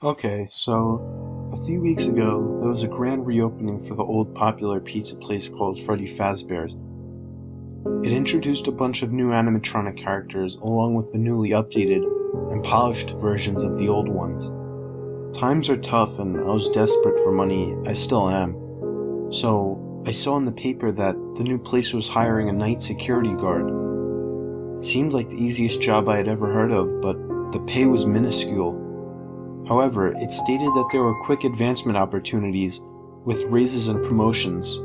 Okay, so a few weeks ago, there was a grand reopening for the old popular pizza place called Freddy Fazbear's. It introduced a bunch of new animatronic characters along with the newly updated and polished versions of the old ones. Times are tough and I was desperate for money, I still am. So, I saw in the paper that the new place was hiring a night security guard. Seemed like the easiest job I had ever heard of, but the pay was minuscule. However, it stated that there were quick advancement opportunities with raises and promotions.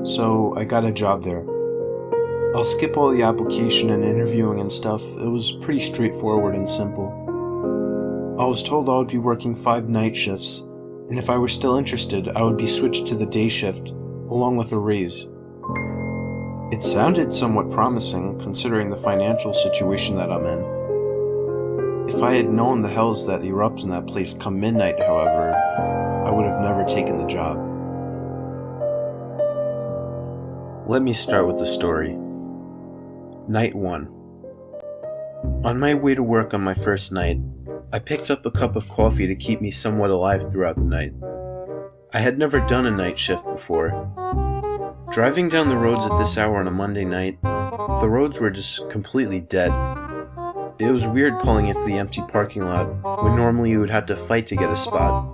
So I got a job there. I'll skip all the application and interviewing and stuff. It was pretty straightforward and simple. I was told I would be working 5 night shifts, and if I were still interested, I would be switched to the day shift, along with a raise. It sounded somewhat promising, considering the financial situation that I'm in. If I had known the hells that erupt in that place come midnight, however, I would have never taken the job. Let me start with the story. Night 1. On my way to work on my first night, I picked up a cup of coffee to keep me somewhat alive throughout the night. I had never done a night shift before. Driving down the roads at this hour on a Monday night, the roads were just completely dead. It was weird pulling into the empty parking lot, when normally you would have to fight to get a spot.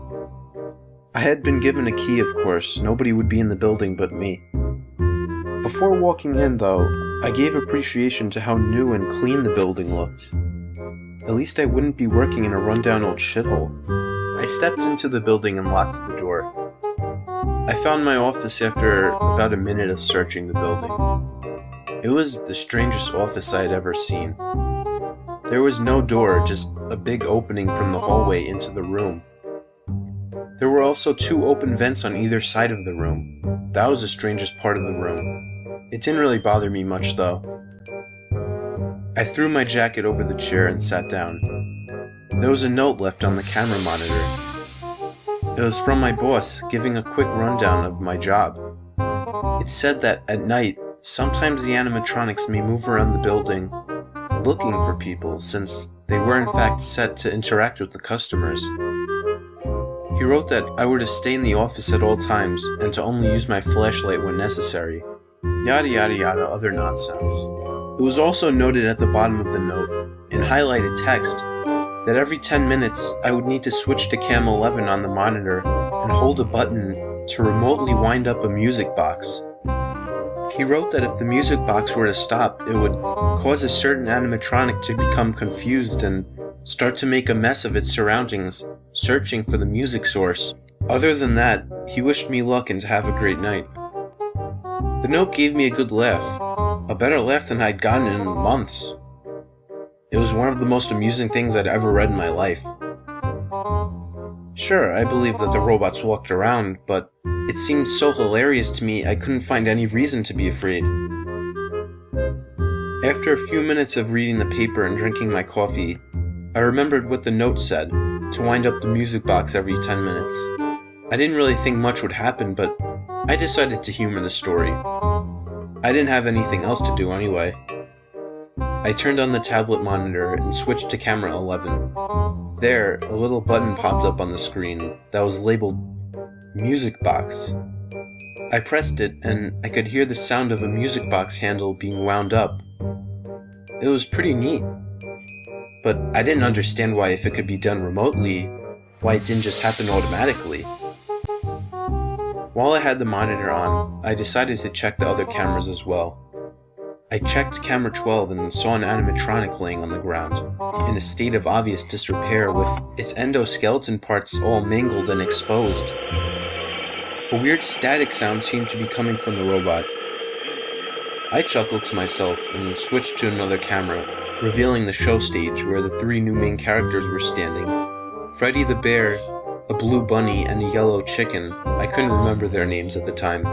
I had been given a key, of course. Nobody would be in the building but me. Before walking in, though, I gave appreciation to how new and clean the building looked. At least I wouldn't be working in a rundown old shithole. I stepped into the building and locked the door. I found my office after about a minute of searching the building. It was the strangest office I had ever seen. There was no door, just a big opening from the hallway into the room. There were also 2 open vents on either side of the room. That was the strangest part of the room. It didn't really bother me much though. I threw my jacket over the chair and sat down. There was a note left on the camera monitor. It was from my boss, giving a quick rundown of my job. It said that at night, sometimes the animatronics may move around the building looking for people, since they were in fact set to interact with the customers. He wrote that I were to stay in the office at all times and to only use my flashlight when necessary. Yada yada yada other nonsense. It was also noted at the bottom of the note, in highlighted text, that every 10 minutes I would need to switch to cam 11 on the monitor and hold a button to remotely wind up a music box. He wrote that if the music box were to stop, it would cause a certain animatronic to become confused and start to make a mess of its surroundings, searching for the music source. Other than that, he wished me luck and to have a great night. The note gave me a good laugh, a better laugh than I'd gotten in months. It was one of the most amusing things I'd ever read in my life. Sure, I believed that the robots walked around, but it seemed so hilarious to me I couldn't find any reason to be afraid. After a few minutes of reading the paper and drinking my coffee, I remembered what the note said, to wind up the music box every 10 minutes. I didn't really think much would happen, but I decided to humor the story. I didn't have anything else to do anyway. I turned on the tablet monitor and switched to camera 11. There, a little button popped up on the screen that was labeled Music Box. I pressed it and I could hear the sound of a music box handle being wound up. It was pretty neat, but I didn't understand why, if it could be done remotely, why it didn't just happen automatically. While I had the monitor on, I decided to check the other cameras as well. I checked camera 12 and saw an animatronic laying on the ground, in a state of obvious disrepair with its endoskeleton parts all mangled and exposed. A weird static sound seemed to be coming from the robot. I chuckled to myself and switched to another camera, revealing the show stage where the 3 new main characters were standing. Freddy the bear, a blue bunny, and a yellow chicken. I couldn't remember their names at the time.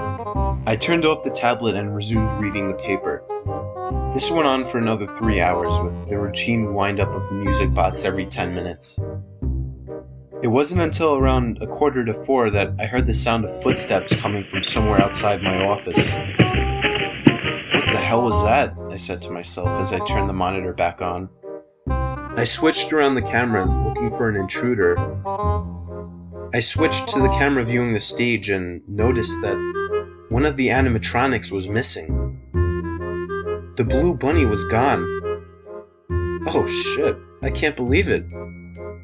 I turned off the tablet and resumed reading the paper. This went on for another 3 hours with the routine wind-up of the music box every 10 minutes. It wasn't until around 3:45 that I heard the sound of footsteps coming from somewhere outside my office. What the hell was that? I said to myself as I turned the monitor back on. I switched around the cameras looking for an intruder. I switched to the camera viewing the stage and noticed that one of the animatronics was missing. The blue bunny was gone. Oh shit, I can't believe it.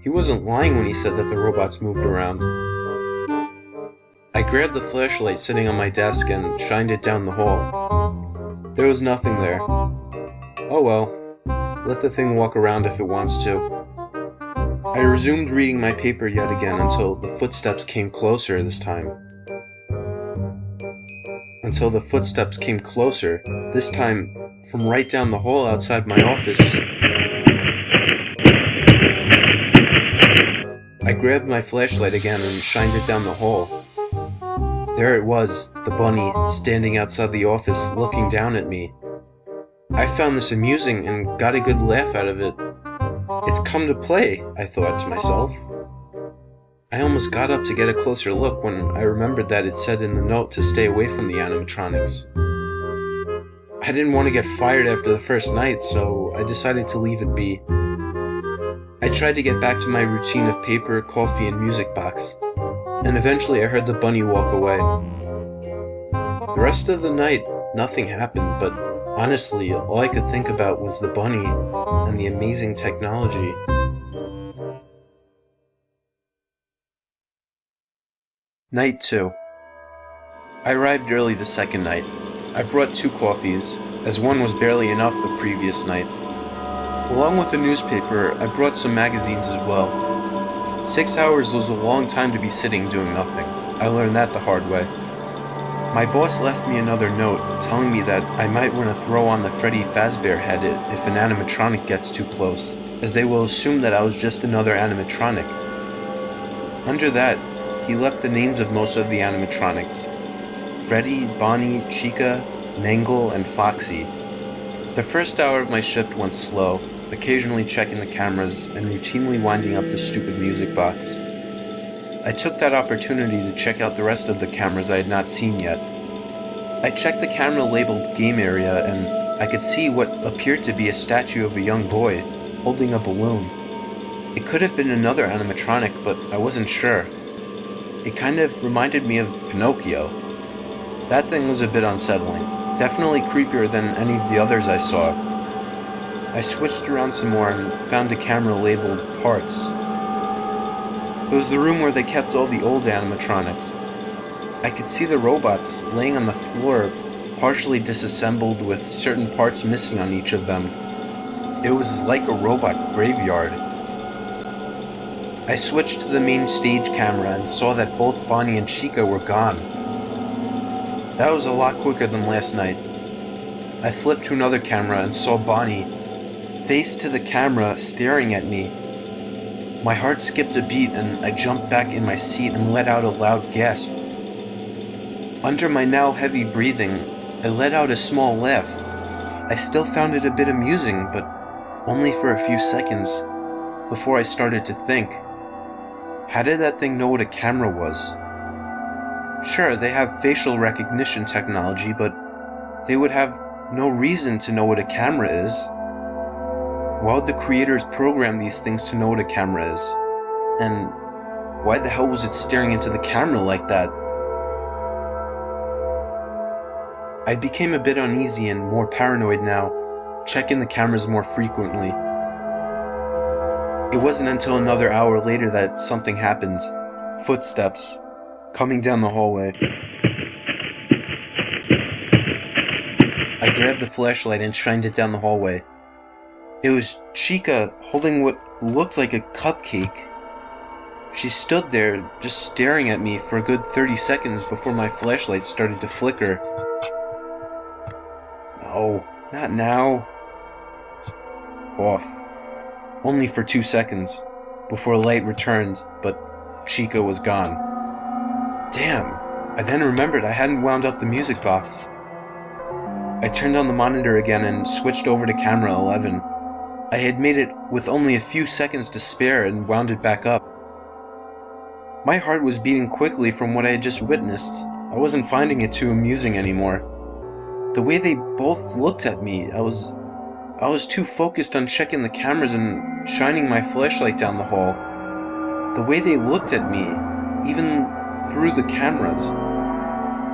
He wasn't lying when he said that the robots moved around. I grabbed the flashlight sitting on my desk and shined it down the hall. There was nothing there. Oh well, let the thing walk around if it wants to. I resumed reading my paper yet again until the footsteps came closer this time. From right down the hall outside my office. I grabbed my flashlight again and shined it down the hall. There it was, the bunny, standing outside the office looking down at me. I found this amusing and got a good laugh out of it. It's come to play, I thought to myself. I almost got up to get a closer look when I remembered that it said in the note to stay away from the animatronics. I didn't want to get fired after the first night, so I decided to leave it be. I tried to get back to my routine of paper, coffee, and music box, and eventually I heard the bunny walk away. The rest of the night, nothing happened, but honestly, all I could think about was the bunny and the amazing technology. Night 2. I arrived early the second night. I brought 2 coffees, as one was barely enough the previous night. Along with a newspaper, I brought some magazines as well. 6 hours was a long time to be sitting doing nothing. I learned that the hard way. My boss left me another note telling me that I might want to throw on the Freddy Fazbear head if an animatronic gets too close, as they will assume that I was just another animatronic. Under that, he left the names of most of the animatronics: Freddy, Bonnie, Chica, Mangle, and Foxy. The first hour of my shift went slow, occasionally checking the cameras and routinely winding up the stupid music box. I took that opportunity to check out the rest of the cameras I had not seen yet. I checked the camera labeled Game Area and I could see what appeared to be a statue of a young boy holding a balloon. It could have been another animatronic, but I wasn't sure. It kind of reminded me of Pinocchio. That thing was a bit unsettling, definitely creepier than any of the others I saw. I switched around some more and found a camera labeled Parts. It was the room where they kept all the old animatronics. I could see the robots laying on the floor, partially disassembled with certain parts missing on each of them. It was like a robot graveyard. I switched to the main stage camera and saw that both Bonnie and Chica were gone. That was a lot quicker than last night. I flipped to another camera and saw Bonnie, face to the camera, staring at me. My heart skipped a beat and I jumped back in my seat and let out a loud gasp. Under my now heavy breathing, I let out a small laugh. I still found it a bit amusing, but only for a few seconds, before I started to think. How did that thing know what a camera was? Sure, they have facial recognition technology, but they would have no reason to know what a camera is. Why would the creators program these things to know what a camera is? And why the hell was it staring into the camera like that? I became a bit uneasy and more paranoid now, checking the cameras more frequently. It wasn't until another hour later that something happened. Footsteps, coming down the hallway. I grabbed the flashlight and shined it down the hallway. It was Chica holding what looked like a cupcake. She stood there, just staring at me for a good 30 seconds before my flashlight started to flicker. No, not now. Off. Only for 2 seconds, before light returned, but Chica was gone. Damn, I then remembered I hadn't wound up the music box. I turned on the monitor again and switched over to camera 11. I had made it with only a few seconds to spare and wound it back up. My heart was beating quickly from what I had just witnessed. I wasn't finding it too amusing anymore. The way they both looked at me, I was I was too focused on checking the cameras and shining my flashlight down the hall. The way they looked at me, even through the cameras,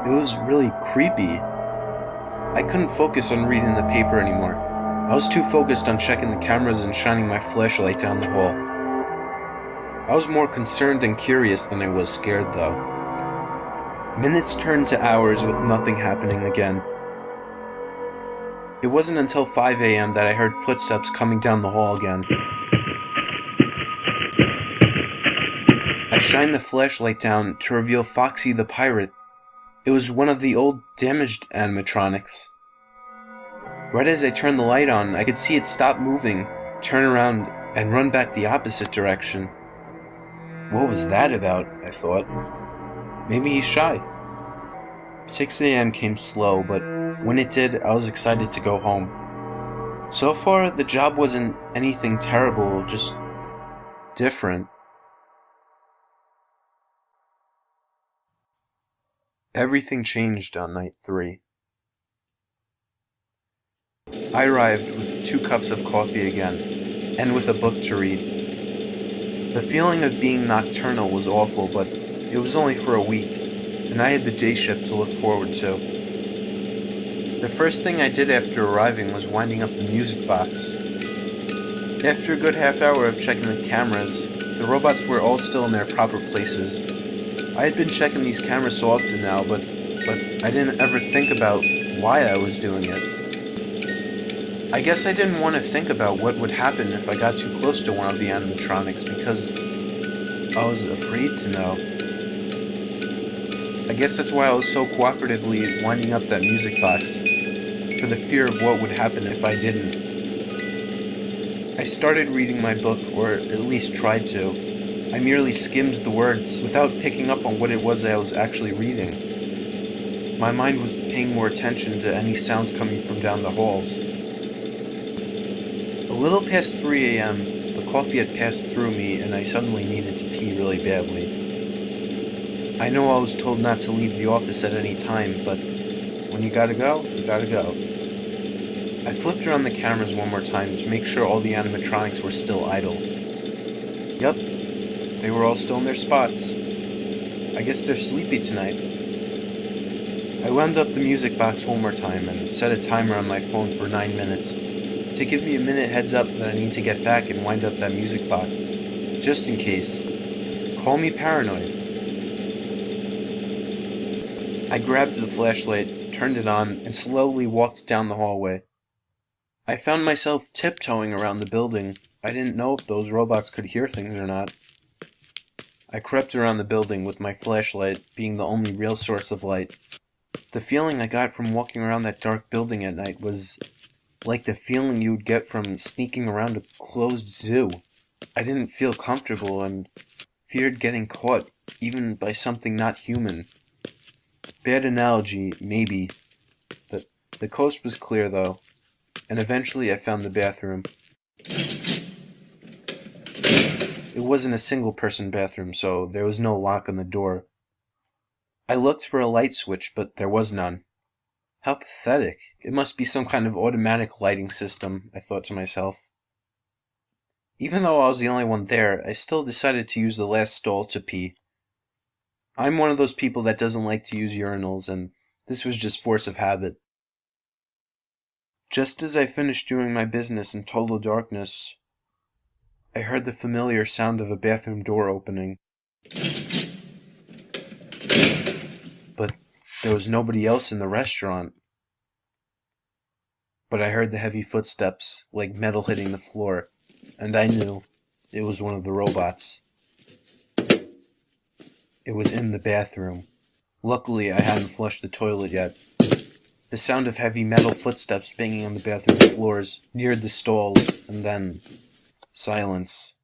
it was really creepy. I couldn't focus on reading the paper anymore. I was too focused on checking the cameras and shining my flashlight down the hall. I was more concerned and curious than I was scared, though. Minutes turned to hours with nothing happening again. It wasn't until 5 a.m. that I heard footsteps coming down the hall again. I shined the flashlight down to reveal Foxy the pirate. It was one of the old damaged animatronics. Right as I turned the light on, I could see it stop moving, turn around, and run back the opposite direction. What was that about? I thought. Maybe he's shy. 6 a.m. came slow, but when it did, I was excited to go home. So far, the job wasn't anything terrible, just different. Everything changed on night 3. I arrived with 2 cups of coffee again, and with a book to read. The feeling of being nocturnal was awful, but it was only for a week, and I had the day shift to look forward to. The first thing I did after arriving was winding up the music box. After a good half hour of checking the cameras, the robots were all still in their proper places. I had been checking these cameras so often now, but I didn't ever think about why I was doing it. I guess I didn't want to think about what would happen if I got too close to one of the animatronics because I was afraid to know. I guess that's why I was so cooperatively winding up that music box, for the fear of what would happen if I didn't. I started reading my book, or at least tried to. I merely skimmed the words without picking up on what it was I was actually reading. My mind was paying more attention to any sounds coming from down the halls. A little past 3 a.m., the coffee had passed through me and I suddenly needed to pee really badly. I know I was told not to leave the office at any time, but when you gotta go, you gotta go. I flipped around the cameras one more time to make sure all the animatronics were still idle. Yup, they were all still in their spots. I guess they're sleepy tonight. I wound up the music box one more time and set a timer on my phone for 9 minutes to give me a minute heads up that I need to get back and wind up that music box, just in case. Call me paranoid. I grabbed the flashlight, turned it on, and slowly walked down the hallway. I found myself tiptoeing around the building. I didn't know if those robots could hear things or not. I crept around the building with my flashlight being the only real source of light. The feeling I got from walking around that dark building at night was like the feeling you would get from sneaking around a closed zoo. I didn't feel comfortable and feared getting caught, even by something not human. Bad analogy, maybe, but the coast was clear though, and eventually I found the bathroom. It wasn't a single-person bathroom, so there was no lock on the door. I looked for a light switch, but there was none. How pathetic. It must be some kind of automatic lighting system, I thought to myself. Even though I was the only one there, I still decided to use the last stall to pee. I'm one of those people that doesn't like to use urinals, and this was just force of habit. Just as I finished doing my business in total darkness, I heard the familiar sound of a bathroom door opening. But there was nobody else in the restaurant. But I heard the heavy footsteps, like metal hitting the floor, and I knew it was one of the robots. It was in the bathroom. Luckily, I hadn't flushed the toilet yet. The sound of heavy metal footsteps banging on the bathroom floors neared the stalls, and then silence.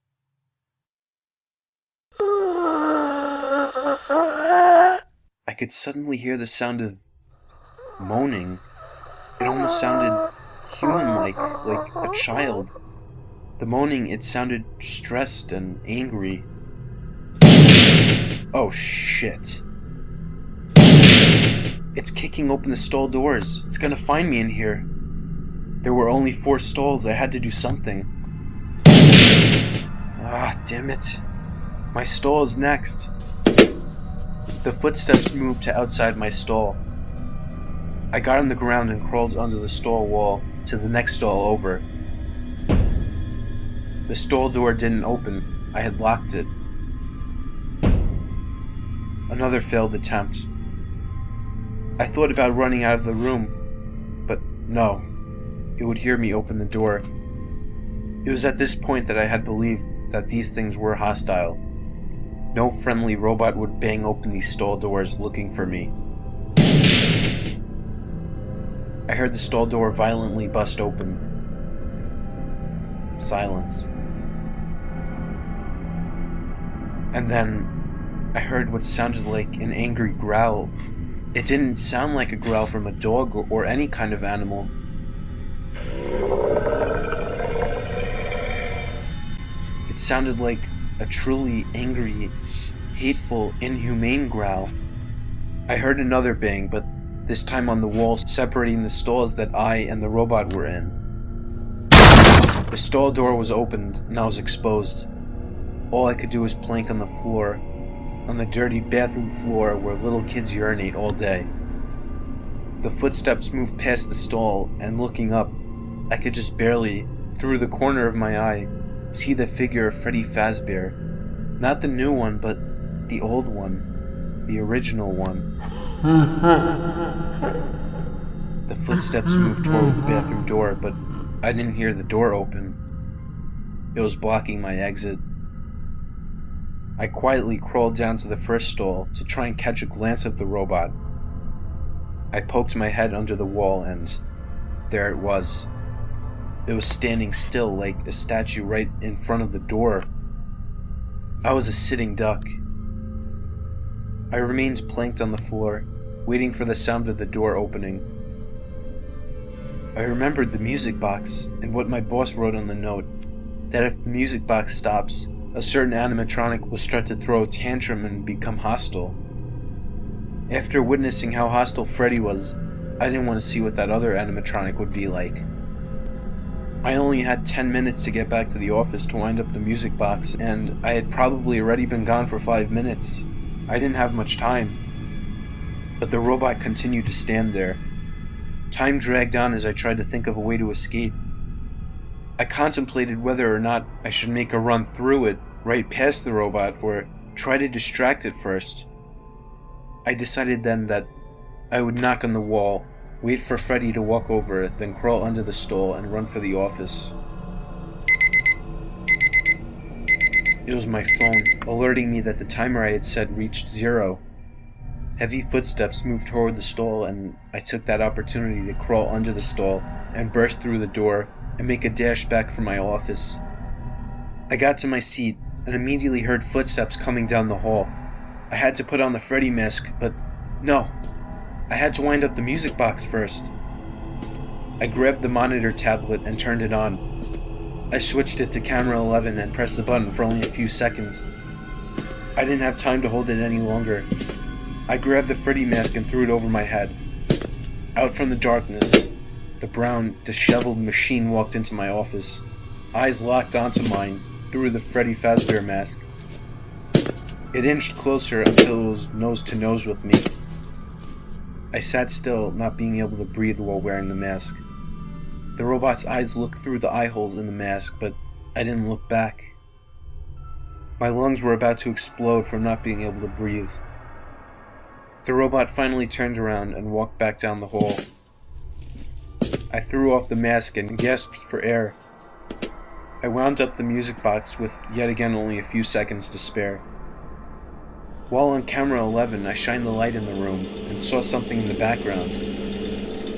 I could suddenly hear the sound of moaning. It almost sounded human-like, like a child. The moaning, it sounded stressed and angry. Oh shit. It's kicking open the stall doors. It's gonna find me in here. There were only 4 stalls. I had to do something. Ah, damn it. My stall is next. The footsteps moved to outside my stall. I got on the ground and crawled under the stall wall to the next stall over. The stall door didn't open. I had locked it. Another failed attempt. I thought about running out of the room, but no. It would hear me open the door. It was at this point that I had believed that these things were hostile. No friendly robot would bang open these stall doors looking for me. I heard the stall door violently bust open. Silence. And then I heard what sounded like an angry growl. It didn't sound like a growl from a dog or any kind of animal. It sounded like a truly angry, hateful, inhumane growl. I heard another bang, but this time on the wall separating the stalls that I and the robot were in. The stall door was opened and I was exposed. All I could do was plank on the floor, on the dirty bathroom floor where little kids urinate all day. The footsteps moved past the stall, and looking up, I could just barely, through the corner of my eye, see the figure of Freddy Fazbear. Not the new one, but the old one. The original one. The footsteps moved toward the bathroom door, but I didn't hear the door open. It was blocking my exit. I quietly crawled down to the first stall to try and catch a glance of the robot. I poked my head under the wall and there it was. It was standing still like a statue right in front of the door. I was a sitting duck. I remained planked on the floor, waiting for the sound of the door opening. I remembered the music box and what my boss wrote on the note, that if the music box stops, a certain animatronic will start to throw a tantrum and become hostile. After witnessing how hostile Freddy was, I didn't want to see what that other animatronic would be like. I only had 10 minutes to get back to the office to wind up the music box, and I had probably already been gone for 5 minutes. I didn't have much time. But the robot continued to stand there. Time dragged on as I tried to think of a way to escape. I contemplated whether or not I should make a run through it, right past the robot, or try to distract it first. I decided then that I would knock on the wall, wait for Freddy to walk over, then crawl under the stall and run for the office. It was my phone, alerting me that the timer I had set reached 0. Heavy footsteps moved toward the stall, and I took that opportunity to crawl under the stall and burst through the door and make a dash back for my office. I got to my seat and immediately heard footsteps coming down the hall. I had to put on the Freddy mask, but no. I had to wind up the music box first. I grabbed the monitor tablet and turned it on. I switched it to camera 11 and pressed the button for only a few seconds. I didn't have time to hold it any longer. I grabbed the Freddy mask and threw it over my head. Out from the darkness, the brown, disheveled machine walked into my office, eyes locked onto mine through the Freddy Fazbear mask. It inched closer until it was nose to nose with me. I sat still, not being able to breathe while wearing the mask. The robot's eyes looked through the eye holes in the mask, but I didn't look back. My lungs were about to explode from not being able to breathe. The robot finally turned around and walked back down the hall. I threw off the mask and gasped for air. I wound up the music box with yet again only a few seconds to spare. While on camera 11, I shined the light in the room and saw something in the background.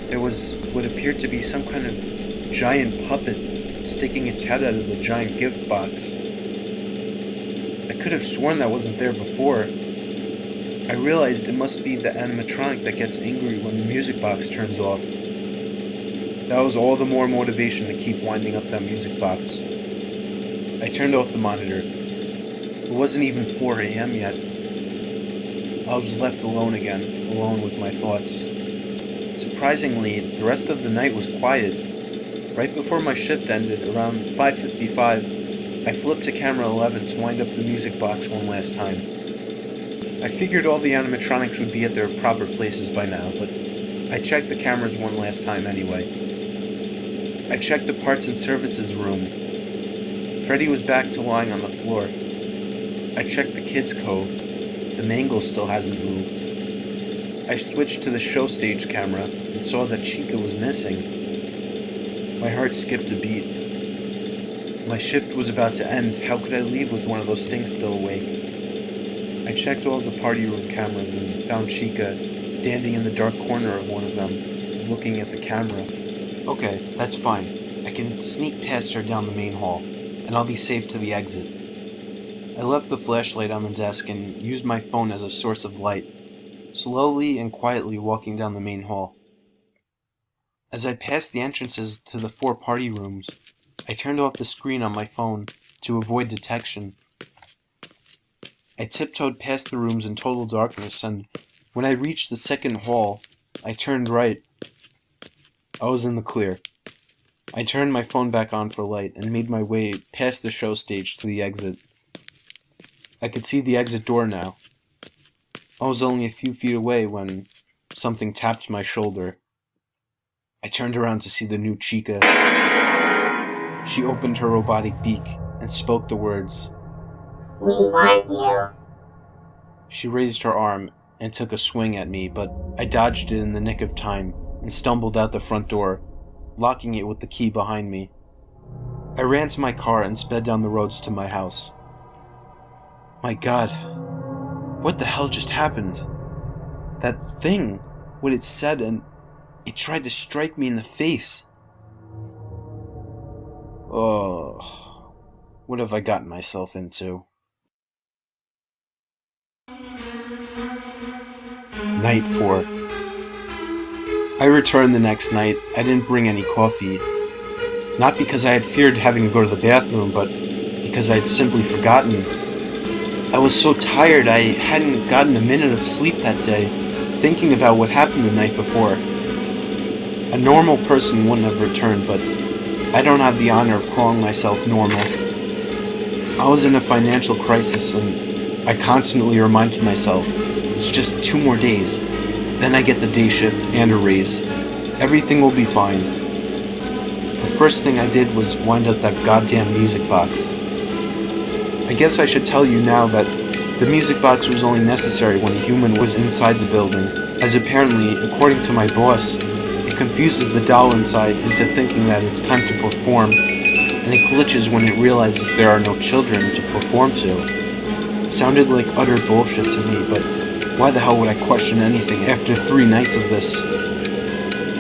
There was what appeared to be some kind of giant puppet sticking its head out of the giant gift box. I could have sworn that wasn't there before. I realized it must be the animatronic that gets angry when the music box turns off. That was all the more motivation to keep winding up that music box. I turned off the monitor. It wasn't even 4 a.m. yet. I was left alone again, alone with my thoughts. Surprisingly, the rest of the night was quiet. Right before my shift ended, around 5:55, I flipped to camera 11 to wind up the music box one last time. I figured all the animatronics would be at their proper places by now, but I checked the cameras one last time anyway. I checked the parts and services room. Freddy was back to lying on the floor. I checked the kids' cove. The mangle still hasn't moved. I switched to the show stage camera and saw that Chica was missing. My heart skipped a beat. My shift was about to end. How could I leave with one of those things still awake? I checked all the party room cameras and found Chica standing in the dark corner of one of them, looking at the camera. Okay, that's fine. I can sneak past her down the main hall, and I'll be safe to the exit. I left the flashlight on the desk and used my phone as a source of light, slowly and quietly walking down the main hall. As I passed the entrances to the 4 party rooms, I turned off the screen on my phone to avoid detection. I tiptoed past the rooms in total darkness, and when I reached the second hall, I turned right. I was in the clear. I turned my phone back on for light and made my way past the show stage to the exit. I could see the exit door now. I was only a few feet away when something tapped my shoulder. I turned around to see the new Chica. She opened her robotic beak and spoke the words, "We want you." She raised her arm and took a swing at me, but I dodged it in the nick of time and stumbled out the front door, locking it with the key behind me. I ran to my car and sped down the roads to my house. My God, what the hell just happened? That thing, what it said, and it tried to strike me in the face. Oh, what have I gotten myself into? Night 4. I returned the next night. I didn't bring any coffee. Not because I had feared having to go to the bathroom, but because I had simply forgotten. I was so tired I hadn't gotten a minute of sleep that day, thinking about what happened the night before. A normal person wouldn't have returned, but I don't have the honor of calling myself normal. I was in a financial crisis, and I constantly reminded myself, it's just 2 more days. Then I get the day shift and a raise. Everything will be fine. The first thing I did was wind up that goddamn music box. I guess I should tell you now that the music box was only necessary when a human was inside the building, as apparently, according to my boss, it confuses the doll inside into thinking that it's time to perform, and it glitches when it realizes there are no children to perform to. Sounded like utter bullshit to me, but why the hell would I question anything after 3 nights of this?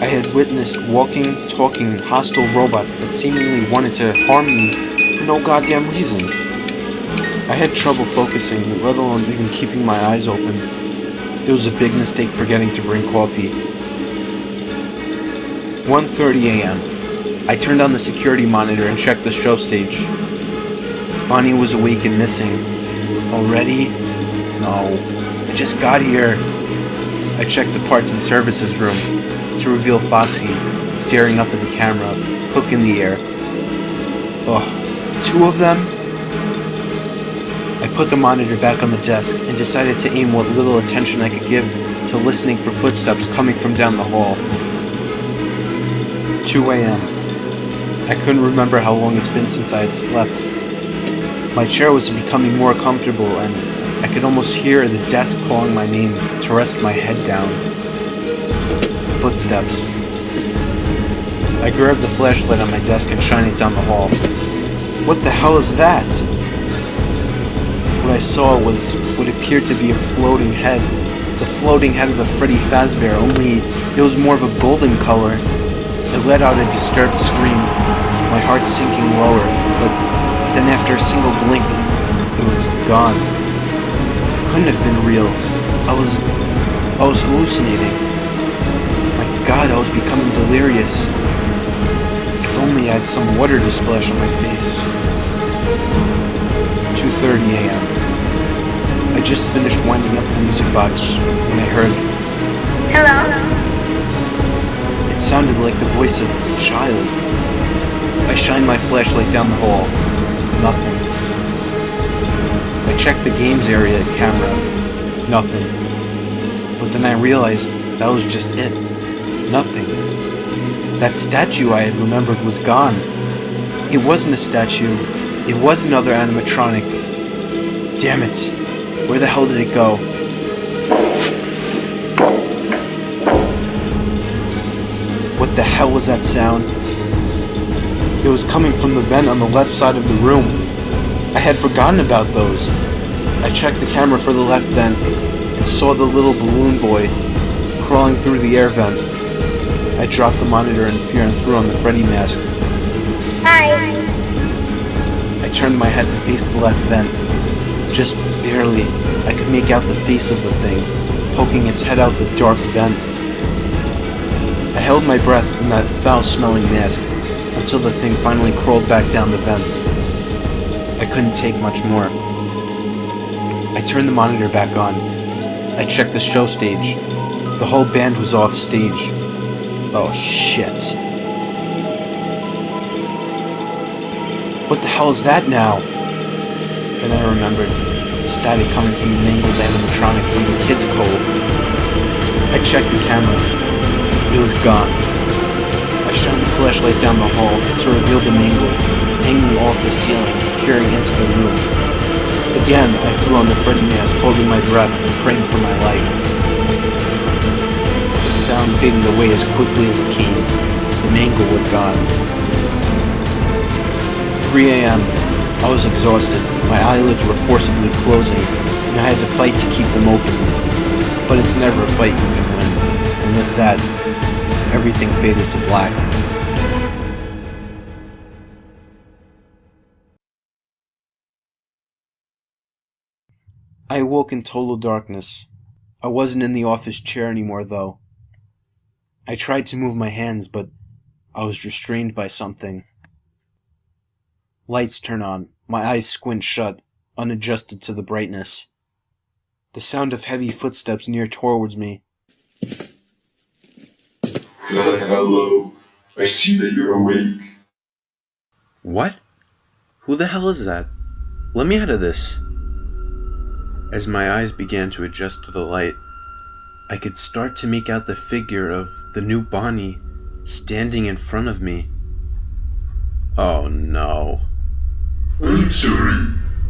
I had witnessed walking, talking, hostile robots that seemingly wanted to harm me for no goddamn reason. I had trouble focusing, let alone even keeping my eyes open. It was a big mistake forgetting to bring coffee. 1:30 a.m. I turned on the security monitor and checked the show stage. Bonnie was awake and missing. Already? No. I just got here. I checked the parts and services room to reveal Foxy, staring up at the camera, hook in the air. Ugh, 2 of them? I put the monitor back on the desk and decided to aim what little attention I could give to listening for footsteps coming from down the hall. 2 a.m. I couldn't remember how long it's been since I had slept. My chair was becoming more comfortable and I could almost hear the desk calling my name to rest my head down. Footsteps. I grabbed the flashlight on my desk and shined it down the hall. What the hell is that? What I saw was what appeared to be a floating head. The floating head of a Freddy Fazbear, only it was more of a golden color. It let out a disturbed scream, my heart sinking lower, but then after a single blink, it was gone. It couldn't have been real. I was hallucinating. My God, I was becoming delirious. If only I had some water to splash on my face. 2:30 a.m. I just finished winding up the music box when I heard, "Hello?" It sounded like the voice of a child. I shined my flashlight down the hall. Nothing. I checked the games area camera. Nothing. But then I realized that was just it. Nothing. That statue I had remembered was gone. It wasn't a statue. It was another animatronic. Damn it. Where the hell did it go? What the hell was that sound? It was coming from the vent on the left side of the room. I had forgotten about those. I checked the camera for the left vent and saw the little balloon boy crawling through the air vent. I dropped the monitor in fear and threw on the Freddy mask. Hi. I turned my head to face the left vent. Just barely, I could make out the face of the thing, poking its head out the dark vent. I held my breath in that foul-smelling mask until the thing finally crawled back down the vents. I couldn't take much more. I turned the monitor back on. I checked the show stage. The whole band was off stage. Oh shit. What the hell is that now? Then I remembered the static coming from the mangled animatronic from the kids' cove. I checked the camera. It was gone. I shined the flashlight down the hall to reveal the mangle hanging off the ceiling, peering into the room. Again, I threw on the Freddy mask, holding my breath and praying for my life. The sound faded away as quickly as it came. The mangle was gone. 3 a.m. I was exhausted. My eyelids were forcibly closing, and I had to fight to keep them open. But it's never a fight you can win, and with that, everything faded to black. I awoke in total darkness. I wasn't in the office chair anymore, though. I tried to move my hands, but I was restrained by something. Lights turn on. My eyes squint shut, unadjusted to the brightness. The sound of heavy footsteps near towards me. Hello. I see that you're awake. What? Who the hell is that? Let me out of this. As my eyes began to adjust to the light, I could start to make out the figure of the new Bonnie standing in front of me. Oh no. I'm sorry.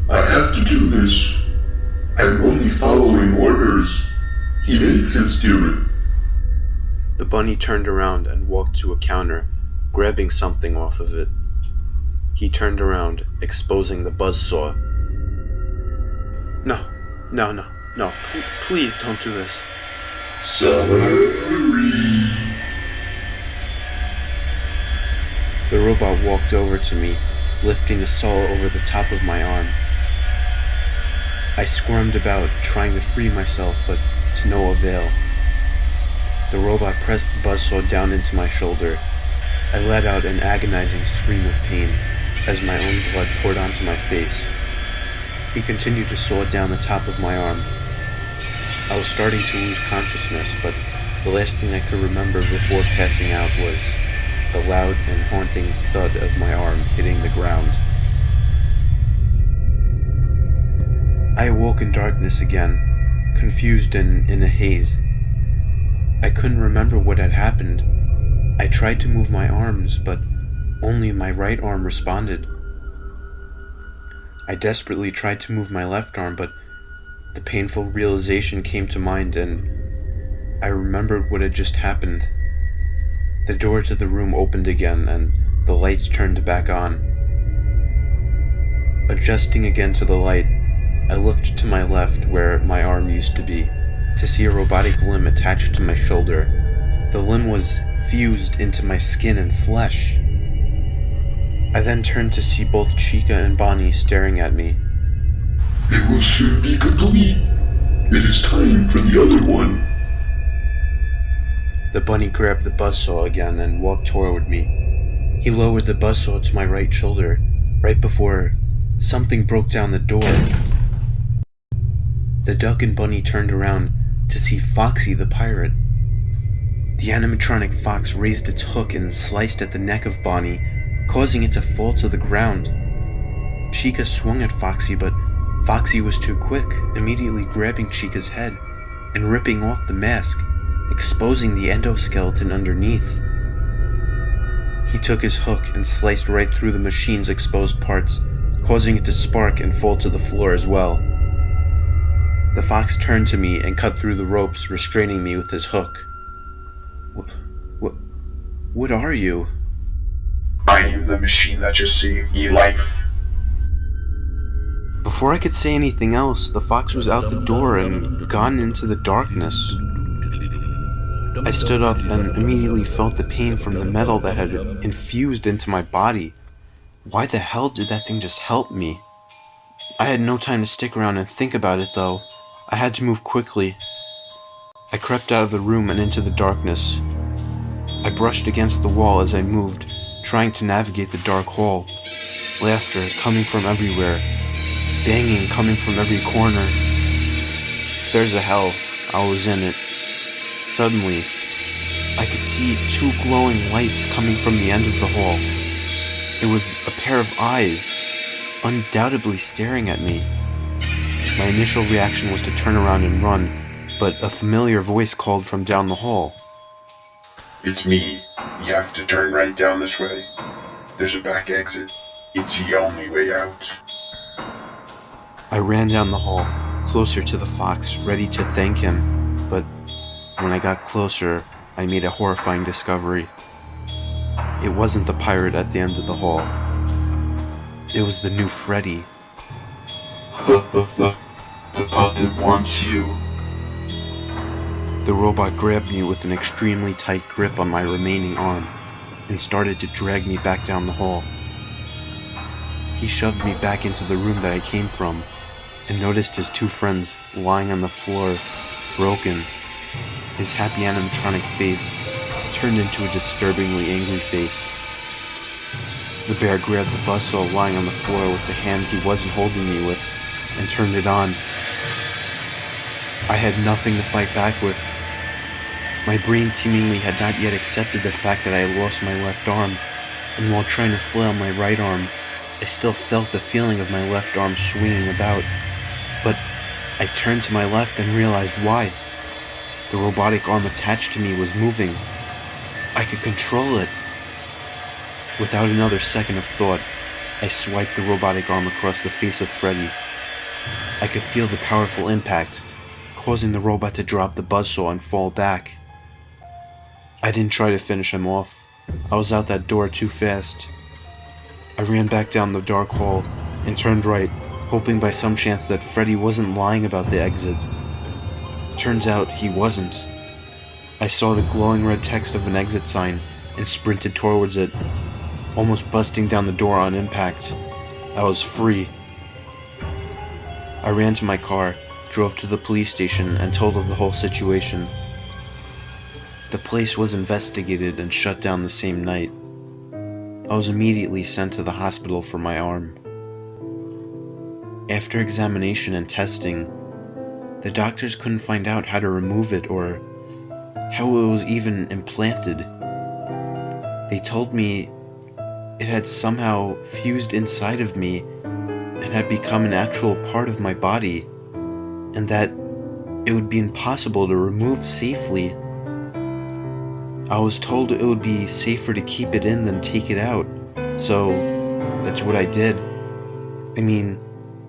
I have to do this. I'm only following orders. He makes us do it. The bunny turned around and walked to a counter, grabbing something off of it. He turned around, exposing the buzzsaw. No, please don't do this. Sorry. The robot walked over to me, lifting a saw over the top of my arm. I squirmed about, trying to free myself, but to no avail. The robot pressed the buzzsaw down into my shoulder. I let out an agonizing scream of pain as my own blood poured onto my face. He continued to saw down the top of my arm. I was starting to lose consciousness, but the last thing I could remember before passing out was the loud and haunting thud of my arm hitting the ground. I awoke in darkness again, confused and in a haze. I couldn't remember what had happened. I tried to move my arms, but only my right arm responded. I desperately tried to move my left arm, but the painful realization came to mind, and I remembered what had just happened. The door to the room opened again, and the lights turned back on. Adjusting again to the light, I looked to my left where my arm used to be, to see a robotic limb attached to my shoulder. The limb was fused into my skin and flesh. I then turned to see both Chica and Bonnie staring at me. It will soon be complete. It is time for the other one. The bunny grabbed the buzzsaw again and walked toward me. He lowered the buzzsaw to my right shoulder, right before something broke down the door. The duck and bunny turned around to see Foxy the pirate. The animatronic fox raised its hook and sliced at the neck of Bonnie, causing it to fall to the ground. Chica swung at Foxy, but Foxy was too quick, immediately grabbing Chica's head and ripping off the mask, exposing the endoskeleton underneath. He took his hook and sliced right through the machine's exposed parts, causing it to spark and fall to the floor as well. The fox turned to me and cut through the ropes, restraining me with his hook. What are you? I am the machine that just saved your life. Before I could say anything else, the fox was out the door and gone into the darkness. I stood up and immediately felt the pain from the metal that had infused into my body. Why the hell did that thing just help me? I had no time to stick around and think about it though. I had to move quickly. I crept out of the room and into the darkness. I brushed against the wall as I moved, trying to navigate the dark hall. Laughter coming from everywhere. Banging coming from every corner. If there's a hell, I was in it. Suddenly, I could see two glowing lights coming from the end of the hall. It was a pair of eyes, undoubtedly staring at me. My initial reaction was to turn around and run, but a familiar voice called from down the hall. It's me. You have to turn right down this way. There's a back exit. It's the only way out. I ran down the hall, closer to the fox, ready to thank him, but when I got closer, I made a horrifying discovery. It wasn't the pirate at the end of the hall. It was the new Freddy. The puppet wants you. The robot grabbed me with an extremely tight grip on my remaining arm and started to drag me back down the hall. He shoved me back into the room that I came from and noticed his two friends lying on the floor, broken. His happy animatronic face turned into a disturbingly angry face. The bear grabbed the buzzsaw lying on the floor with the hand he wasn't holding me with and turned it on. I had nothing to fight back with. My brain seemingly had not yet accepted the fact that I had lost my left arm, and while trying to flail my right arm, I still felt the feeling of my left arm swinging about. But I turned to my left and realized why. The robotic arm attached to me was moving. I could control it. Without another second of thought, I swiped the robotic arm across the face of Freddy. I could feel the powerful impact, causing the robot to drop the buzzsaw and fall back. I didn't try to finish him off. I was out that door too fast. I ran back down the dark hall and turned right, hoping by some chance that Freddy wasn't lying about the exit. Turns out he wasn't. I saw the glowing red text of an exit sign and sprinted towards it, almost busting down the door on impact. I was free. I ran to my car, drove to the police station, and told of the whole situation. The place was investigated and shut down the same night. I was immediately sent to the hospital for my arm. After examination and testing, the doctors couldn't find out how to remove it or how it was even implanted. They told me it had somehow fused inside of me and had become an actual part of my body, and that it would be impossible to remove safely. I was told it would be safer to keep it in than take it out, so that's what I did. I mean,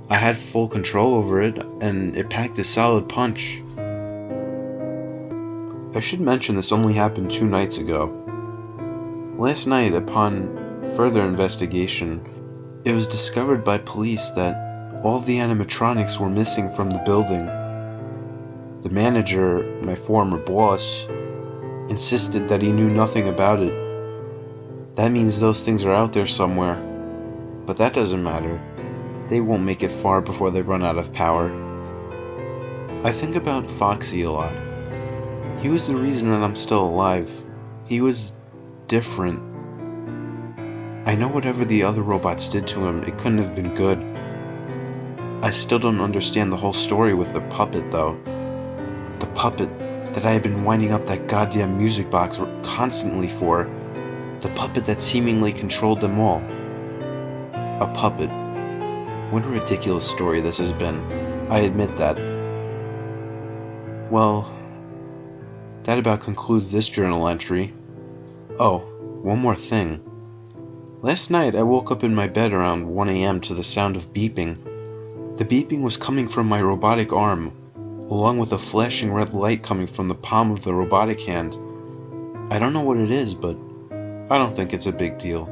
I had full control over it, and it packed a solid punch. I should mention this only happened 2 nights ago. Last night, upon further investigation, it was discovered by police that all the animatronics were missing from the building. The manager, my former boss, insisted that he knew nothing about it. That means those things are out there somewhere. But that doesn't matter. They won't make it far before they run out of power. I think about Foxy a lot. He was the reason that I'm still alive. He was different. I know whatever the other robots did to him, it couldn't have been good. I still don't understand the whole story with the puppet, though. The puppet that I had been winding up that goddamn music box constantly for. The puppet that seemingly controlled them all. A puppet. What a ridiculous story this has been. I admit that. Well, that about concludes this journal entry. Oh, one more thing. Last night I woke up in my bed around 1 a.m. to the sound of beeping. The beeping was coming from my robotic arm, along with a flashing red light coming from the palm of the robotic hand. I don't know what it is, but I don't think it's a big deal.